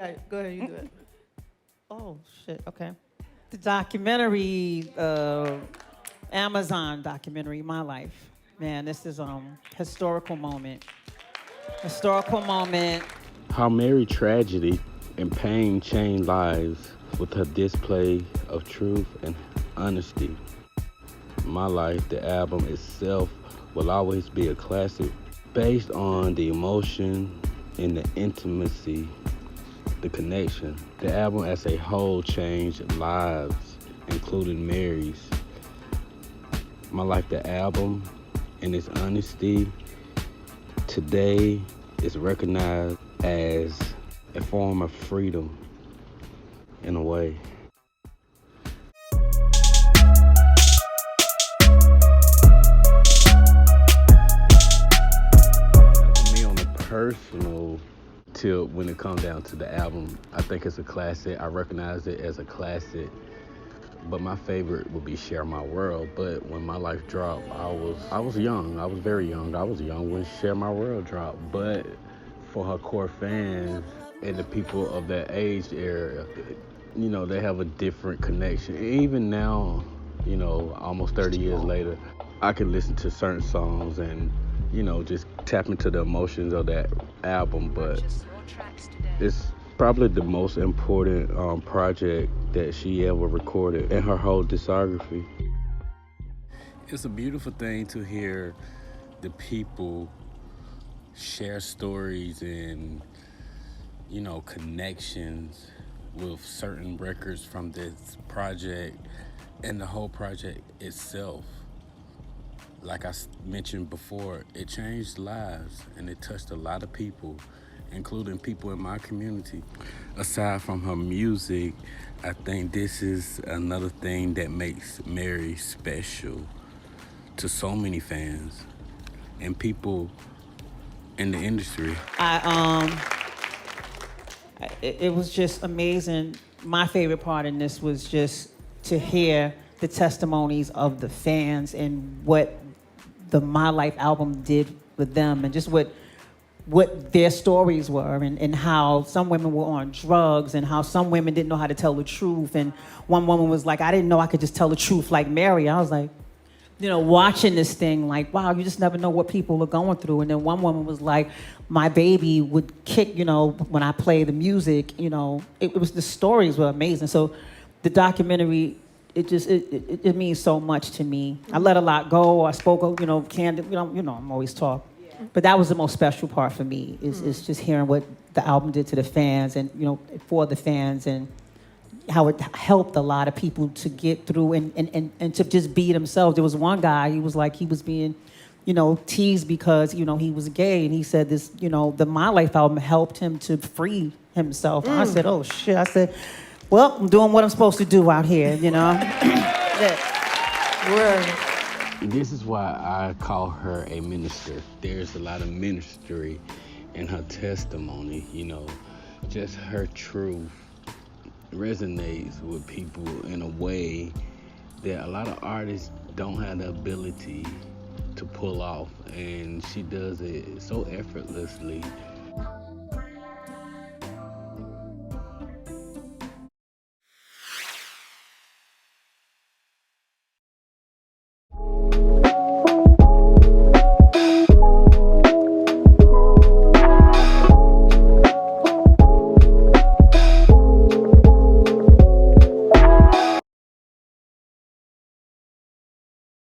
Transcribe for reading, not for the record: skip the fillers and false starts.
Go ahead, you do it. Oh, shit, okay. The documentary, Amazon documentary, My Life. Man, this is historical moment. Historical moment. How Mary tragedy and pain changed lives with her display of truth and honesty. My Life, the album itself, will always be a classic based on the emotion and the intimacy, the connection. The album as a whole changed lives, including Mary's. My Life, the album, and its honesty today is recognized as a form of freedom in a way. For me, on a personal tip, when it comes down to the album, I think it's a classic. I recognize it as a classic. But my favorite would be Share My World. But when My Life dropped, I was young. I was very young. I was young when Share My World dropped. But for her core fans and the people of that age area, you know, they have a different connection. Even now, you know, almost 30 years later, I can listen to certain songs and, you know, just tap into the emotions of that album. But it's probably the most important project that she ever recorded in her whole discography. It's a beautiful thing to hear the people share stories and, you know, connections with certain records from this project and the whole project itself. Like I mentioned before, it changed lives and it touched a lot of people, including people in my community. Aside from her music, I think this is another thing that makes Mary special to so many fans and people in the industry. It was just amazing. My favorite part in this was just to hear the testimonies of the fans and what the My Life album did with them, and just what their stories were, and how some women were on drugs, and how some women didn't know how to tell the truth. And one woman was like, I didn't know I could just tell the truth like Mary. I was like, you know, watching this thing, like, wow, you just never know what people are going through. And then one woman was like, my baby would kick, you know, when I play the music, you know, it was, the stories were amazing. So the documentary, it means so much to me. I let a lot go. I spoke, you know, candid, you know, I'm always talk. But that was the most special part for me, is just hearing what the album did to the fans, and, you know, for the fans, and how it helped a lot of people to get through and to just be themselves. There was one guy, he was like, he was being, you know, teased because, you know, he was gay, and he said this, you know, the My Life album helped him to free himself. I said, oh shit. I said, well, I'm doing what I'm supposed to do out here, you know. Word. This is why I call her a minister. There's a lot of ministry in her testimony, you know. Just her truth resonates with people in a way that a lot of artists don't have the ability to pull off, and she does it so effortlessly